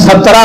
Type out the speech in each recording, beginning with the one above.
17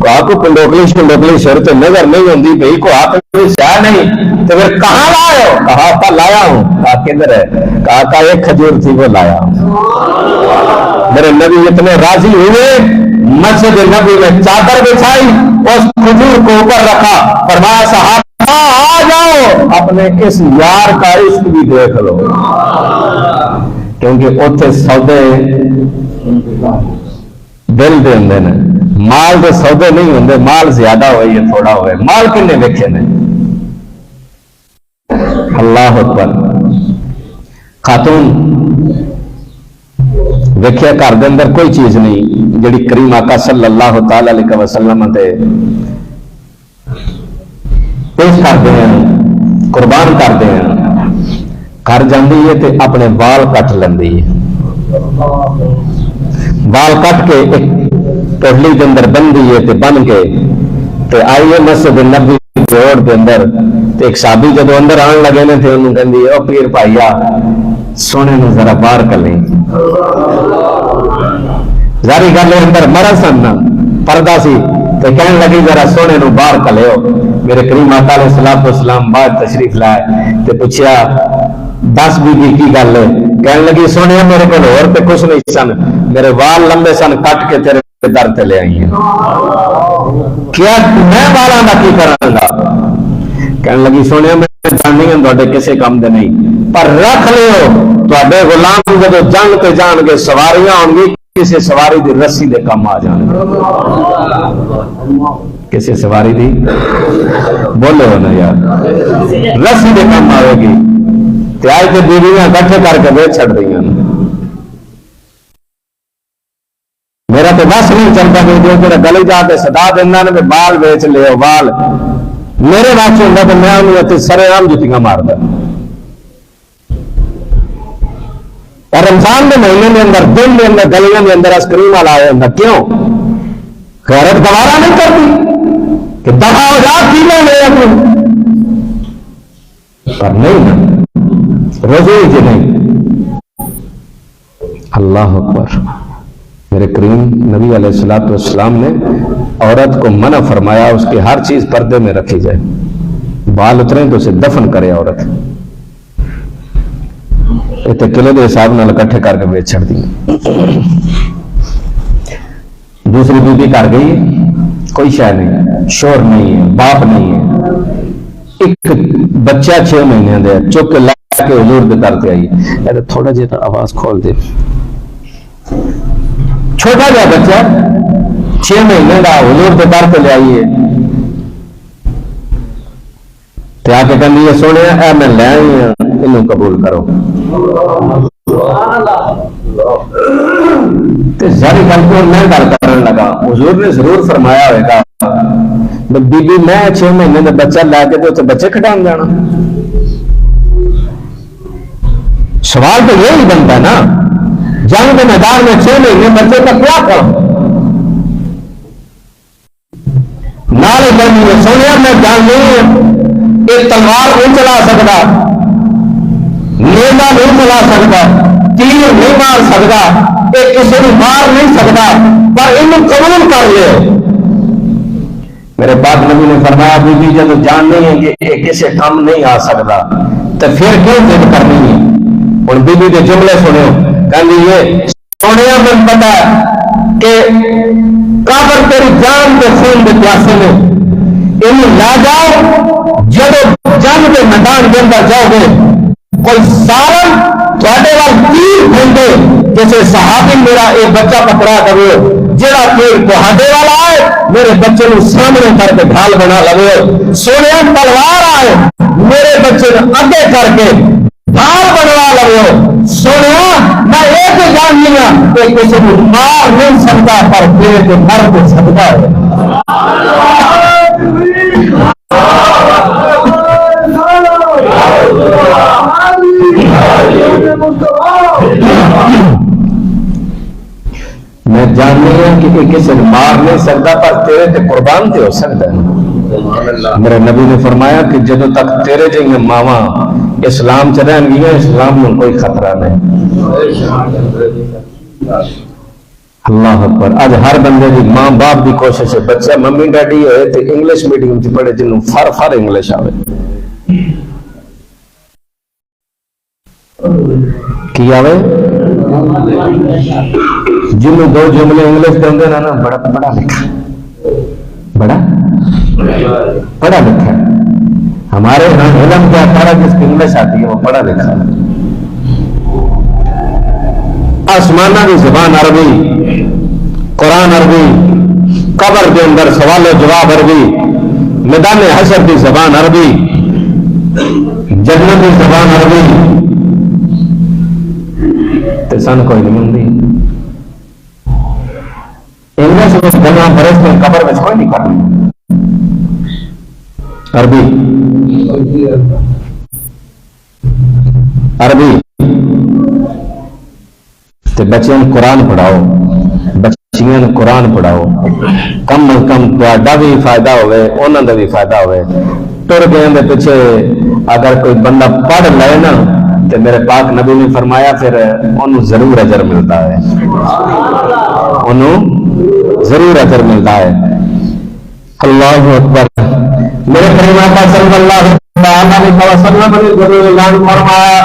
کو پنڈوکلی شنڈوکلی سر تو نظر نہیں ہوتی بھائی کو آپ سیا نہیں تو پھر کہاں لائے ہو؟ کہا تھا لایا ہوں. کہا کدھر ہے؟ کہا تھا ایک کھجور تھی وہ لایا ہوں. میرے نبی اتنے راضی ہوئے مسجد نبی میں چادر بچھائی اس کھجور کو اوپر رکھا فرمایا صحابہ آ جاؤ اپنے اس یار کا عشق بھی دیکھ لو کیونکہ اتنے سودے دل دے ہوں نے مال دے سودے نہیں ہوں مال زیادہ ہوئے یا تھوڑا ہوئے مال کنے ویکھے نے. اللہ اکبر. خاتون ویکھیا گھر دے اندر کوئی چیز نہیں جڑی کریم آقا صلی اللہ تعالی علیہ وسلم تے پیش کرتے ہیں قربان کرتے ہیں. گھر جاندی ہے تے اپنے وال کٹ لیندی ہے وال کٹ کے ایک ٹوڈلی کے اندر بندی ہے تے بن کے تے آئیے مسجد نبی روڈ کے اندر تے ایک صحابی جدو اندر آن لگے نے تھے انہوں کہندی او پیر بھائیا سونے نے ذرا باہر کر لیں ظاہری گل اندر مرض سن پردہ سی تے کہنے لگی ذرا سونے نو باہر کر لیو. میرے کریم آقا علیہ الصلوۃ والسلام باہر تشریف لائے تے پوچھیا 10 بی کی گل ہے؟ کہنے لگی سونے میرے کو اور تے کچھ نہیں سن میرے وال لمبے سن کٹ کے تیرے در تے لے آئی ہیں کیا میں والا نہ کی کراں گا. کہنے لگی سونے میں جاننی ہوں تواڈے کسے کام دے نہیں پر رکھ لیو تواڈے غلام جدو جنگ تے جان گے سواریاں ہون گی کسی سواری دی رسی دے کام آ جان گے کسی سواری دی بولے ہو نا یار رسی دے کام آئے گی تے آج تے بیویاں کٹھے کر کے بیچ چھڑ رہی ہیں. میرا تو بس نہیں چلتا کہ جو تیرا گلے جا کے صدا دینا نے بال بیچ لے بال میرے واچ ہوتا تو میں انہوں سرے عام جتیاں مارتا. اور رمضان کے مہینے کے اندر دن کے اندر گلیاں کے اندر آئس کریم والا آیا ہوں کیوں غیرت گوارا نہیں کرتی کہ دفعہ ہو جا کیلو لے اپنے پر نہیں نا روزے ہی نہیں. اللہ اکبر. میرے کریم نبی علیہ الصلوۃ والسلام نے عورت کو منع فرمایا اس کی ہر چیز پردے میں رکھی جائے بال اتریں تو اسے دفن کرے عورت اتنے کلو کے حساب نال اکٹھے کر کے بیچ چھڑ دی. دوسری بیوی کر گئی کوئی شے نہیں شور نہیں ہے باپ نہیں ہے ایک بچہ 6 مہینے دے چک کے لا کے حضور دے در تے آئی تھوڑا جہا آواز کھول دے چھوٹا جہا بچہ 6 مہینے کا حضور دے در تے لے آئیے تے آ کے کہنی ہے سونے اے میں لے آئی ہوں انہوں قبول کرو. ساری گل کو میں گل کرنے لگا حضور نے ضرور فرمایا ہوئے گا بی بی میں 6 مہینے کا بچہ لے کے تو بچے کھٹان جانا. سوال تو یہی بنتا ہے نا جنگ کے میدان میں 6 مہینے بچے کا کیا کروں نال کرنی سونے میں جان نہیں ایک تلوار نہیں چلا سکتا نیزا نہیں چلا سکتا تیر نہیں مار سکتا ایک کسی کو مار نہیں سکتا پر انہوں قبول کر لے. میرے پاک نبی نے فرمایا بی بی جب جان نہیں ہے کہ یہ کسی کام نہیں آ سکتا تو پھر کیوں ضد کرنی ہے. اور بی بی کے جملے سنو کہنی یہ سونے میں پتا کہ کافر تیری جان کے خون کے پیاسے میں انہیں لا جاؤ جب جنگ کے میدان کے اندر جاؤ گے کوئی سارن تھوڑے وال تیر پھینکے جیسے صحابی میرا ایک بچہ پکڑا کرو جڑا تیر تہاڈے والا آئے میرے بچے کو سامنے کر کے ڈھال بنا لگو سونے تلوار آئے میرے بچے کو اگے کر کے ڈھال بنوا لگو. سونے میں ایک جان لیا کہ کسی کو مار نہیں سکتا پر تیرے کو مر کو سکتا ہے. میں جاننی ہوں کہ کسی نے مار نہیں سکتا پر تیرے تے قربان تے ہو سکتا ہے. میرے نبی نے فرمایا کہ جدو تک تیرے جائیں ماواں اسلام چ رہن گیا اسلام میں کوئی خطرہ نہیں. اللہ اکبر. اج ہر بندے دی ماں باپ دی کوشش ہے بچہ ممی ڈیڈی ہوئے تے انگلش میڈیم چ پڑھے جنوں فر انگلش آوے. کی آوے جنوں دو جملے انگلش دے ہوندے نا بڑا پڑھا لکھا بڑا پڑھا لکھا. ہمارے یہاں علم کیا تھا جس کی انگلش آتی ہے وہ پڑھا لکھا. آسمانہ کی زبان عربی، قرآن عربی، قبر کے اندر سوال و جواب عربی، میدان حشر کی زبان عربی، جنت کی زبان عربی. تے سن کوئی نہیں ہوندی انگلش میں جمع برس میں قبر میں کوئی نہیں کرنا عربی عربی. تے بچیاں قرآن پڑھاؤ، بچیاں قرآن پڑھاؤ. کم از کم تہاڈا بھی فائدہ ہوئے انہاں دا بھی فائدہ ہوئے. ٹر گئے دے پیچھے اگر کوئی بندہ پڑھ لے نا تو میرے پاک نبی نے فرمایا پھر انہوں ضرور اجر ملتا ہے، انہوں ضرور اجر ملتا ہے. اللہ اکبر. میرے کریم آقا صلی اللہ علیہ وسلم نے ضرور اعلان فرمایا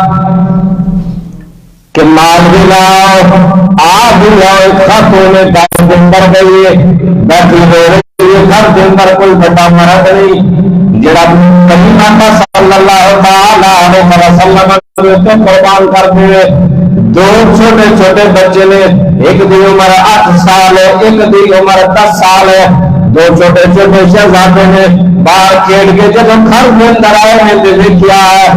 کہ مال بھی لاؤ، آگ بھی لاؤ. ایک خاتون گھر کے اندر گئی ہے، بیٹھی ہو رہی ہے، گھر کے اندر کوئی بڑا مرد نہیں جڑا کریم آقا صلی اللہ علیہ وسلم کو قربان کر دے. دو چھوٹے چھوٹے بچے نے، ایک دی عمر 8 سال ہے، ایک دی عمر 10 سال ہے. دو چھوٹے چھوٹے شہزادے نے باہر کھیل کے جب گھر کے اندر آئے ہیں تو دیکھا ہے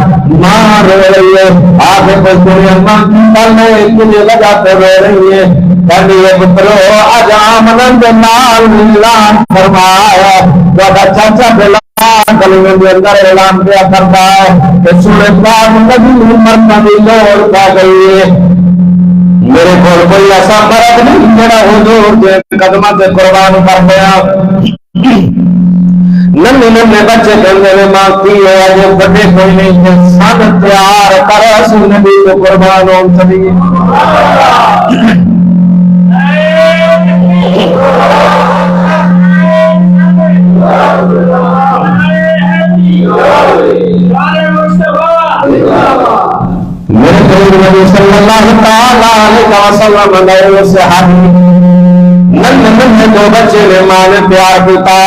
ماں رو رہی ہے. آگے پوچھتے ہیں ماں پہلے تجھے لگا تو رو رہی ہے. کہنی ہے پترو آج آمنن دے نال اعلان فرمایا بڑا چاچا بلا کلمے کے اندر اعلان کیا کرتا ہے کہ سورہ پاک نبی مرنا دی لوڑ پا گئی ہے. میرے کو کوئی ایسا مرد نہیں جڑا حضور کے قدموں سے قربان کر دیا. ننے ننے بچے کہنے میں ماں کی ہے جو بڑے کوئی نہیں ہے سن تیار کر رسول نبی کو قربان ہو چلی. میرے قریب نبی صلی اللہ علیہ وسلم نے صحابی نن دو بچے نے ماں نے پیار کیتا.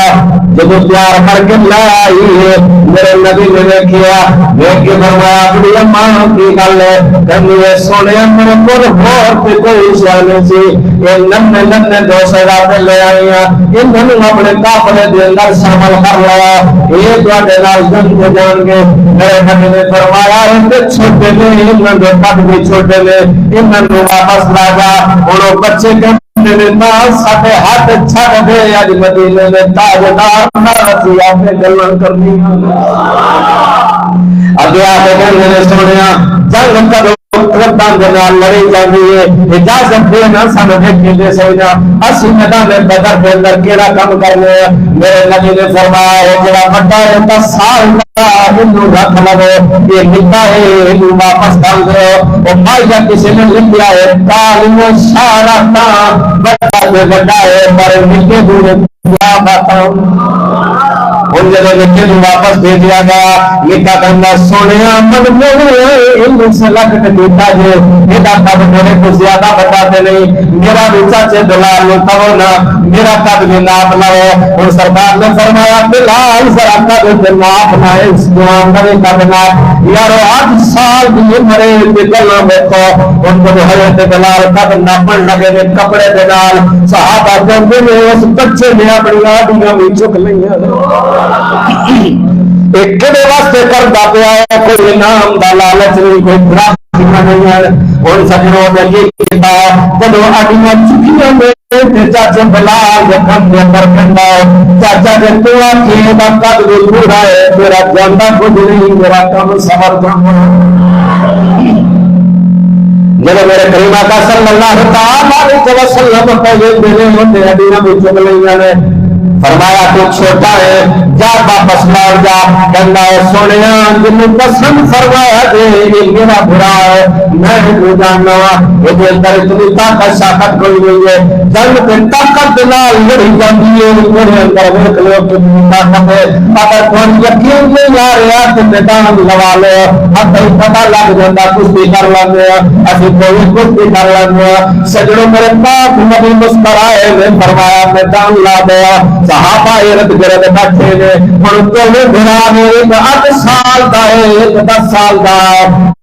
جب پیار کر کے لائی ہے میرے نبی نے دیکھا دیکھ کے فرمایا اپنی اماں کی گل ہے کہنی ہے سونے میرے کو اور کوئی شان نہیں سی. یہ ننے ننے دو شہزادے لے آئی ہیں انہوں نے اپنے قافلے دے اندر شامل کر لیا. یہ تواڈے نال جنگ جان گے. میرے نبی نے فرمایا یہ چھوٹے نے انہوں نے قد بھی چھوٹے نے انہوں نے واپس لا جا. اور بچے کے ساڈے ہاتھ چھڈ دے اج مدینے میں تاجدار ناراضی اپنے گلاں کرنی. اگے آ کے کہندے نے سونیا جنگ کرو رباں دے نال لڑی جاندی ہے اجازت دے نہ سانو دیکھیں دے سینا اسی میدان بدر دے اندر کیڑا کام کرنے. میرے نبی نے فرمایا ہے جڑا بڑا ہے 10 سال کا انہوں رکھ لو یہ نکا ہے انہوں واپس ڈال دو. اور مائیا کسی نے لکھیا ہے تعلیم شارتا بڑا سے بڑا ہے پر نکے دور کیا باتاں. ان جب نکے دور واپس بھیجیا گیا نکا کہنا سونے من میں سے لکٹ دیتا ہے میرا قد میرے کو زیادہ بتاتے نہیں میرا بھی چاچے دلال لو تو نا میرا قد بھی ناپ لاؤ. اور سرکار نے فرمایا بلال ذرا قد بھی ناپ لائے اس جوان کا قد ناپ یارو 8 سال کی مرے نکلنا دیکھو. ان کو حضرت بلال قد ناپن لگے نے کپڑے دے نال صحابہ کہندے نے اس بچے نے اپنی آڈیاں بھی چک لئیاں. ایک کدے واسطے کردا پیا ہے کوئی انعام دا لالچ نہیں کوئی برا نہیں ہے. اور سجنوں نے یہ کیتا جب آڈیاں چکیاں نے چاچے بلال جکھم دے اندر کھنڈا چاچا جے تو آکھے دا قد بھی بوڑھا ہے میرا جاندا کچھ نہیں میرا کم سمر جانا. جب میرے کریم آقا صلی اللہ علیہ وسلم پہلے میرے ہوتے آڈیاں بھی چک لئیاں نے. فرمایا تو چھوٹا ہے جا واپس لوٹ جا. کہنا ہے سونیا جنوں قسم فرمایا دے یہ میرا برا ہے میں تو جاننا یہ اندر اتنی طاقت شاقت کوئی نہیں ہے جنگ کے طاقت نال لڑی جاندی ہے میرے اندر ویکھ لو کہ طاقت ہے اگر کوئی یقین نہیں آ رہا تو میدان لوا لو ہتھ پتہ لگ جاندا کشتی کر لیندے اسی کوئی کشتی کر لیندے سجڑوں میرے پاک نبی مسکرائے نے فرمایا میدان لا دیا صحابہ ارد گرد بیٹھے نے ہن تو بھرا نے 8 سال دا ہے 10 سال دا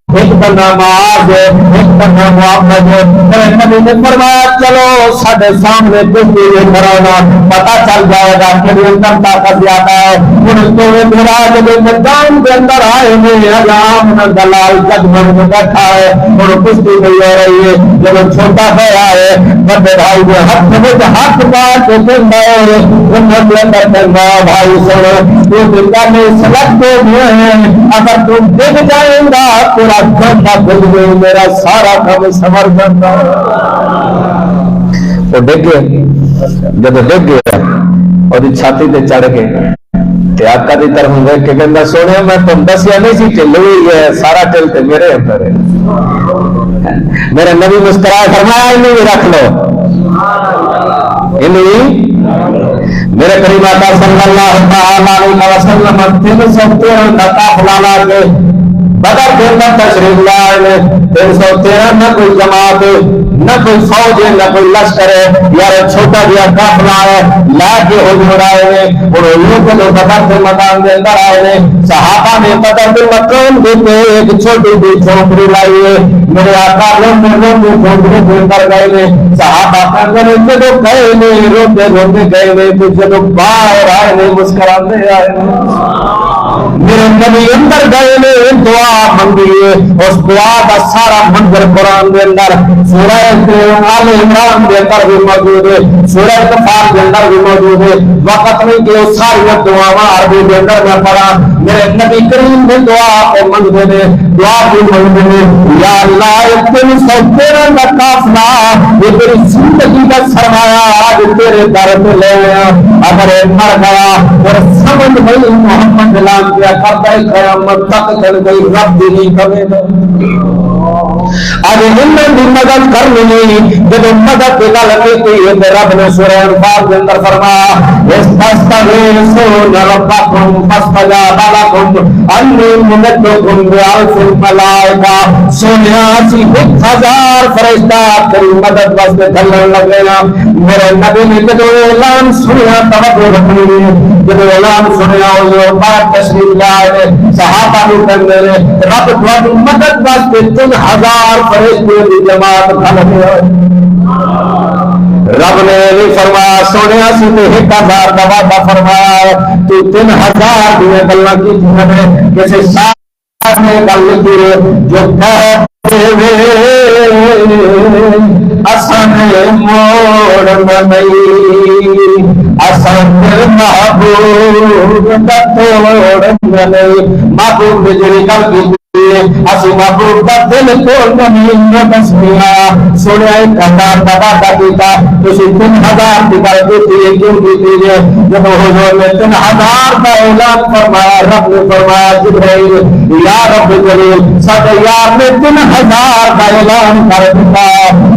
ایک بندہ معاذ ہے ایک بندہ محمد ہے میرے نبی نے فرمایا چلو ساڈے سامنے کشتی لے کر آنا پتہ چل جائے گا کہ اندر طاقت زیادہ ہے ہن تو میرا جب میدان کے اندر آئے ہیں عوام دلال جگمگ میں بیٹھا ہے اور کشتی نہیں ہو رہی ہے جب چھوٹا بھائی آئے بڑے بھائی کے ہاتھ میں ہاتھ بار کے کہنا ہے انہوں نے اندر کہنا بھائی سنو تو دنیا میں سلگتے ہوئے ہیں اگر تم دیکھ جائیں گا پورا گھنٹہ بھول گئے میرا سارا کام سمر جاتا وہ ڈگ گئے جب ڈگ گیا اور چھاتی تے چڑھ گئے تے آقا دی طرف دیکھ کے کہندا سونے میں تم دسیا نہیں سی ٹل ہوئی ہے سارا ٹل تے میرے اندر ہے میرے نبی مسکرائے فرمایا انہیں رکھ لو انہیں میرے کریم آقا صلی اللہ علیہ وسلم 313 کا قافلہ لا کے بدر کے اندر تشریف لائے 313 نہ کوئی جماعت نہ کوئی فوج نہ کوئی لشکر ہے یار چھوٹا جہا قافلہ ہے لا کے حضور آئے ہیں اور لوگ جو بدر کے میدان کے اندر آئے ہیں صحابہ نے بدر کے مقام دیتے ایک چھوٹی سی جھونپڑی لائی ہے میرے آقا لوگ جھونپڑی کے اندر گئے ہیں صحابہ کہتے ہیں جدو گئے نہیں روتے روتے گئے نہیں تو جدو باہر آئے نہیں مسکراتے آئے میرے نبی اندر گئے نے دعا منگی ہے اس دعا کا سارا منظر قرآن کے اندر سورہ آل عمران کے اندر بھی موجود ہے سورہ کفار کے اندر بھی موجود ہے وقت نہیں کہ وہ ساری دعاواں عربی کے اندر میں پڑھا میرے نبی کریم نے دعا کو منگتے ہیں دعا بھی منگتے ہیں یا اللہ 313 کا قافلہ یہ تیری زندگی کا سرمایہ آج تیرے در پہ لے آیا اگر مر گیا اور سمجھ نہیں محمد اعلان کیا کرتا ہے قیامت تک چل گئی رب بھی نہیں کرے گا آج ہمیں بھی مدد کرنی نہیں جب مدد کی گل کی رب نے سورہ انفال کے اندر فرمایا استغیثون ربکم فاستجاب لکم انی ممدکم بألف الملائکہ سونیا سی 1000 فرشتہ تیری مدد واسطے چلنے لگے نا میرے نبی نے جب اعلان سنیا توجہ رکھنی جب اعلان سنیا وہ بات تشریف لائے صحابہ نے کہنے رب تمہاری مدد واسطے 3000 فرشتے کی جماعت کھڑے ہوئے رب نے نہیں فرمایا سونے سی تو 1000 کا وعدہ فرمایا تو 3000 کی گلاں کی نے کسی شاعر نے گل کی جو کہتے ہوئے اسن موڑ نہیں اسن محبوب کا توڑ نہیں محبوب نے جڑی گل کی اسی محبوب کا دل توڑ نہیں بس میا سونے 1000 کا وعدہ کیتا تسی 3000 کی گل کی کیوں کی جب حضور نے 3000 کا اعلان فرمایا رب نے فرمایا جبرائیل یا رب جلیل سارے یار نے 3000 کا اعلان کر دیا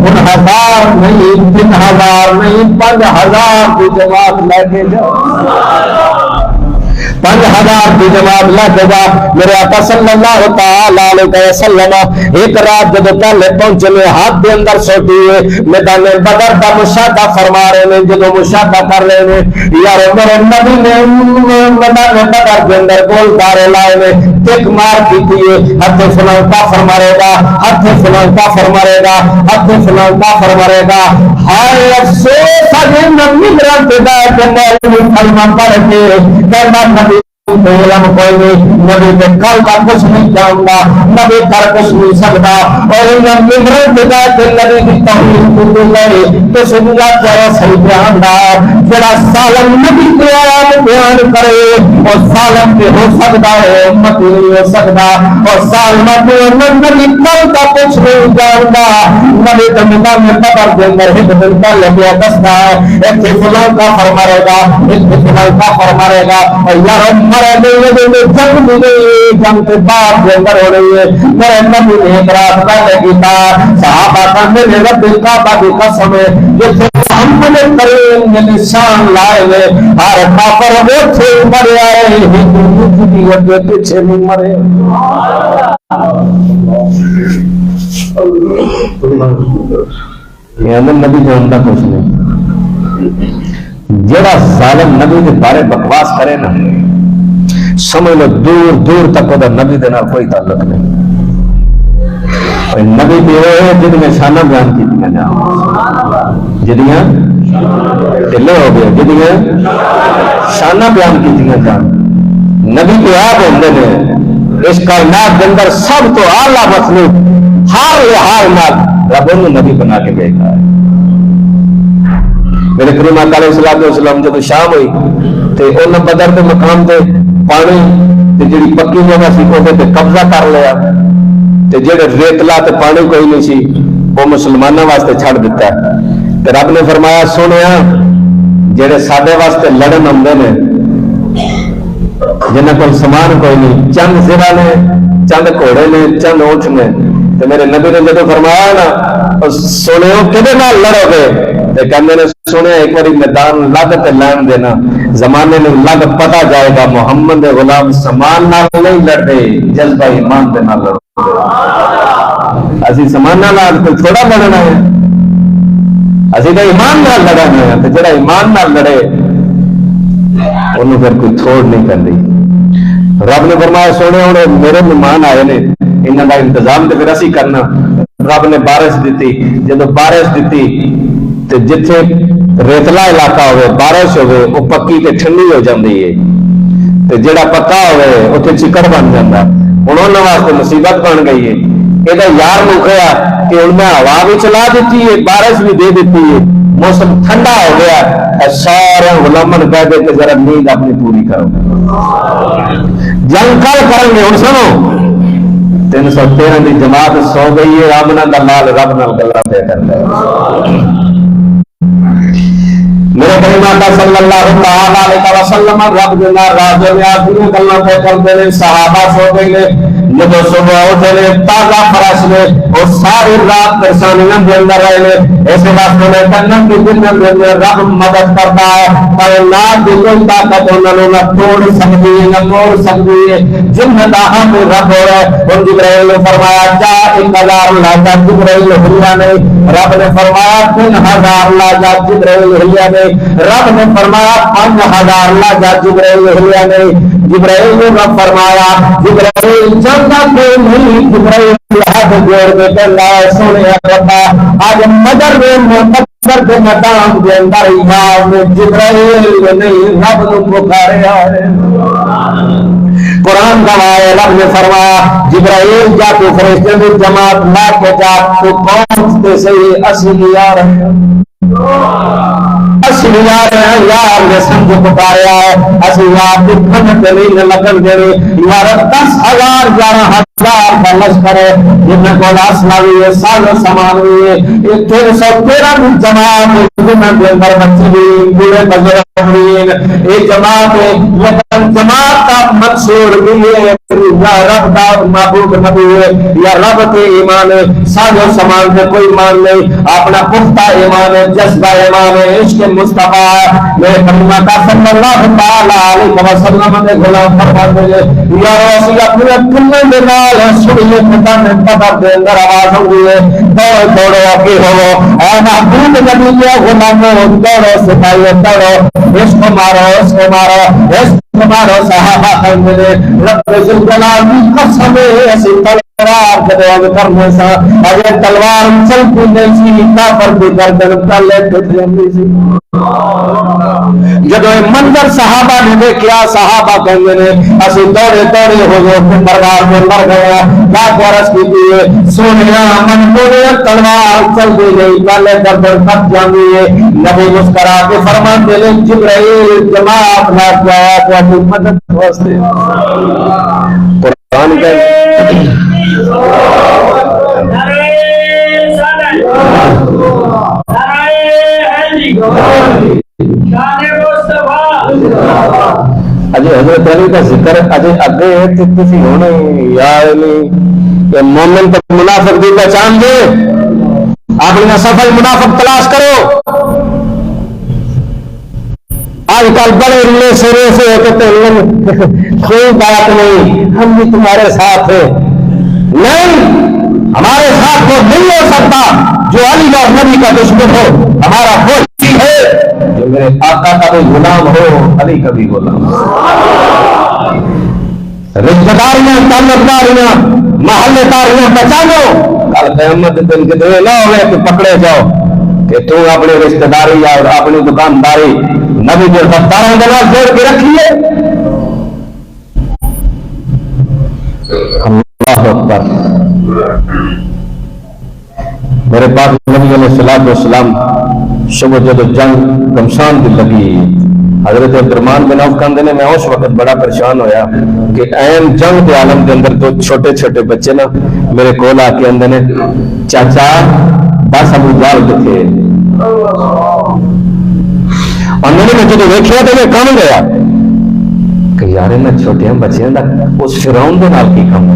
1000 نہیں 3000 نہیں 5000 کی جماعت لے کے جاؤ 5000 کی جماعت لے کے جا میرے آقا صلی اللہ تعالی علیہ وسلم ایک رات جب پہلے پہنچے میں ہاتھ کے اندر سوٹی ہے میدان بدر کا مشاہدہ فرما رہے ہیں جب مشاہدہ کر رہے ہیں یار میرے نبی نے میدان بدر کے اندر گول دارے لائے نے ٹک مار کی تھی ہاتھ فلان کافر مارے گا ہاتھ فلان کافر مارے گا ہاتھ فلان کافر مارے گا ہائے افسوس اگر نبی مرد دا کہ میں کلمہ پڑھ کے کہنا نبی علم کوئی نہیں نبی کے کل کا کچھ نہیں جانتا نبی کر کچھ نہیں سکتا اور انہیں مرد دا کہ نبی کی توحید کو دلے تو سنگا چاہے صحیح بیان دا جڑا سالم نبی کے آیات بیان کرے اور سالم پہ ہو سکتا ہے امت نہیں ہو سکتا اور سالم پہ نبی کل کا کچھ نہیں جانتا نبی کا نظام میں قبر کے اندر ایک دن کا لگیا دستا ہے ایک فلان کا فرمارے گا ایک فلان کا فرمارے گا اور یا مارے گئے جنگ بھی گئی جنگ کے بعد کے اندر ہو رہی ہے میرے نبی نے ایک رات پہلے کیتا صحابہ کا میرے رب کعبہ کی قسم ہے جس محمد کریم نے نشان لائے ہوئے ہر کافر وہ تھے مرے آئے ہندو کی وجہ پیچھے نہیں مرے یہ نبی جانتا کچھ نہیں جڑا ظالم نبی کے بارے بکواس کرے نا سمجھ لو دور دور تک وہ نبی دے نال کوئی تعلق نہیں نبی بھی ہوئے جن میں شانہ بیان کی تھی جدیاں ٹلے ہو گئے جدیاں شانہ بیان کی تھی جان نبی کے آپ ہوندے نے اس کائنات کے اندر سب تو اعلیٰ مخلوق ہر لحاظ نال رب نے نبی بنا کے بھیجا ہے میرے کریم آقا علیہ الصلوۃ والسلام جب شام ہوئی تے انہاں بدر کے مقام تے پانی تے جڑی پکی جگہ سی اوتے تے قبضہ کر لیا تے جڑے ریتلا تے پانی کوئی نہیں سی وہ مسلمانوں واسطے چھڑ دیتا ہے تے رب نے فرمایا سنیا جڑے ساڈے واسطے لڑن آندے نے جنہاں کول سامان کوئی نہیں چند سرا نے چند گھوڑے نے چند اونٹ نے تے میرے نبی نے جدوں فرمایا نا سنو کدے نال لڑو گے تے کہندے نے سنیا ایک بار میدان لگ تے لین دینا زمانے میں لگ پتا جائے گا محمد غلام سامان نال نہیں لڑتے جذبہ ایمان دے نال لڑتے اسی سامان نال کوئی تھوڑا لڑنا ہے اسی تو ایمان نال لڑنا ہے تے جڑا ایمان نال لڑے انہوں پھر کوئی تھوڑ نہیں کرتی رب نے فرمایا سونے ہوں میرے مہمان آئے نے انہوں کا انتظام تو پھر اسی کرنا رب نے بارش دیتی جب بارش دیتی تو جتھے ریتلا علاقہ ہوئے بارش ہوئے وہ پکی تے ٹھنڈی ہو جاتی ہے تو جڑا پکا ہوئے اتنے چکڑ بن جاتا ہوں انہوں واسطے مصیبت بن گئی ہے یہ یار مکیا کہ ان میں ہوا بھی چلا دیتی ہے بارش بھی دے دیتی ہے موسم ٹھنڈا ہو گیا سارے غلامن کہہ دے کہ ذرا نیند اپنی پوری کرو جنگ کل کریں گے ہوں سنو 313 کی جماعت سو گئی ہے رب نال دلال رب نال گلاں پہ کردا ہے میرے کریم آقا صلی اللہ تعالی علیہ وسلم رب دے نال راز نیاز دی گلاں پہ کردے نے صحابہ سو گئے نے جب صبح اٹھے نے تازہ فرش نے اور ساری رات پریشانیاں دے اندر رہے نے اس واسطے میں کنن کی دن دے اندر رب مدد کرتا ہے پر نہ دی کوئی طاقت انہاں نہ توڑ سکتی ہے نہ موڑ سکتی ہے جن دا ہم رب ہے اور جبرائیل نے فرمایا جا 1000 لاجا جبرائیل ہلیا نہیں رب نے فرمایا 3000 لاجا جبرائیل ہلیا نہیں رب نے فرمایا 5000 لاجا جبرائیل ہلیا نہیں جبرائیل نے رب فرمایا جبرائیل جنگا کے نہیں جبرائیل ہاتھ جوڑ کے کہنا سونے ربا آج مدر میں مقدر کے مدام کے اندر امام جبرائیل نہیں رب نے پکارے آئے قرآن گواہ رب نے فرمایا جبرائیل جا کے فرشتے میں جماعت لا کے جا تو کون سے صحیح اصلی آ رہے ہیں اصلی آ رہے ہیں یار نے سمجھ پکاریا ہے اصلی یار دکھن کے نہیں لگن دے یار 10,000 11,000 کا لشکر ہے جن کو اسلحہ بھی ہے ساز و سامان بھی ہے یہ 313 جماعت جنہاں کے اندر بچے بھی بوڑھے بزرگ بھی یہ جماعت ہے لیکن جماعت کا منصور بھی ہے یا رب دا معبود نبی ہے یا رب کے ایمان ہے ساز و سامان سے کوئی ایمان نہیں اپنا پختہ ایمان ہے جذبہ ایمان ہے عشق مصطفیٰ میرے کلمہ کا صلی اللہ تعالی علیہ وسلم نے غلام فرماتے ہیں یا رسول اپنے کلمے میں نال سنیے خدا نے قبر دے اندر آواز ہوئی ہے دوڑو دوڑو آگے ہو اے محبوب نبی کے غلاموں دوڑو سپاہیوں دوڑو اس کو مارو تمہارا صحابہ کرنے لے رب ذوالجلال کی قسم ایسی تلوار کے کرنے سا اگر تلوار چلتی نہیں سی کافر بھی گردن کر لیتے تھے جب منظر صحابہ نے دیکھا صحابہ کہنے نے اسی دوڑے دوڑے ہو گئے دربار میں مر گیا لاکھ برس کی تھی سونیا من بولے تلوار چل دی گئی پہلے گردن کٹ جاندی ہے نبی مسکرا کے فرمان دے لے جبرائیل جماعت نہ کیا تو مدد واسطے قرآن کے اجے حضرت حضرت علی کا ذکر اجے اگے ہے کہ تسی ہونے یا علی کہ مومن تو منافق دی پہچان دے اپنا سفل منافق تلاش کرو آج کل بڑے رلے سرے سے کہتے ہیں کوئی بات نہیں ہم بھی تمہارے ساتھ ہیں نہیں ہمارے ساتھ وہ نہیں ہو سکتا جو علی اور نبی کا دشمن ہو ہمارا وہ ہے جو میرے آقا کا بھی غلام ہو علی کا بھی غلام رشتہ داریاں تعلق داریاں محلے داریاں بچانو کل قیامت دن کے دن نہ ہوئے کہ پکڑے جاؤ کہ تو اپنی رشتہ داری یا اپنی دکانداری نبی جو دفتاروں کے نام جوڑ کے رکھیے اللہ اکبر میرے پاس نبی علیہ الصلوۃ والسلام صبح جب جنگ گمشان دی لگی حضرت عبدالرحمن بن عوف کہندے نے میں اس وقت بڑا پریشان ہویا کہ این جنگ کے عالم کے اندر تو چھوٹے چھوٹے بچے نا میرے کول آ کے اندر نے چاچا بس ابو جہل کتھے اور میں نے جب دیکھا تو میں کہاں گیا کہ یار میں چھوٹے بچے دا اس فرعون دے نال کی کام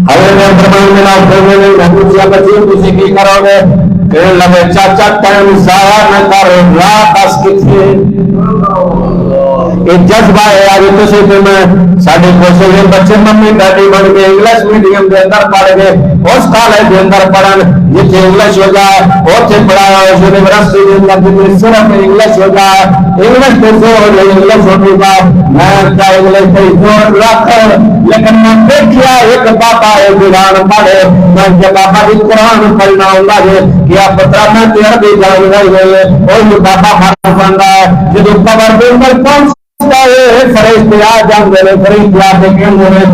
حضرت عبدالرحمن بن عوف نے پوچھا بچے تسی کی کرو گے کہنے لگے چاچا ٹائم ضائع نہ کر رات اس کتنے ایک جذبہ ہے آج تسی کہ میں ساڈے کوشے کے بچے ممی ڈیڈی بن کے انگلش میڈیم کے اندر پڑھ گئے اس کالج کے اندر پڑھن جتنے انگلش ہو جائے اوتھے پڑھایا اس یونیورسٹی کے اندر جتنے صرف انگلش ہو جائے انگلش تو زور انگلش ہونے کا میں کیا انگلش پہ زور رکھ لیکن میں دیکھیا ایک بابا ہے قرآن پڑھے میں جب بابا بھی قرآن پڑھنا ہوگا کیا پتہ میں عربی جان رہی ہے اور یہ بابا حرف بنتا ہے جب قبر کے اندر پہنچتا ہے فرشتے آ جاندے نے فرشتے آ کے کہندے نے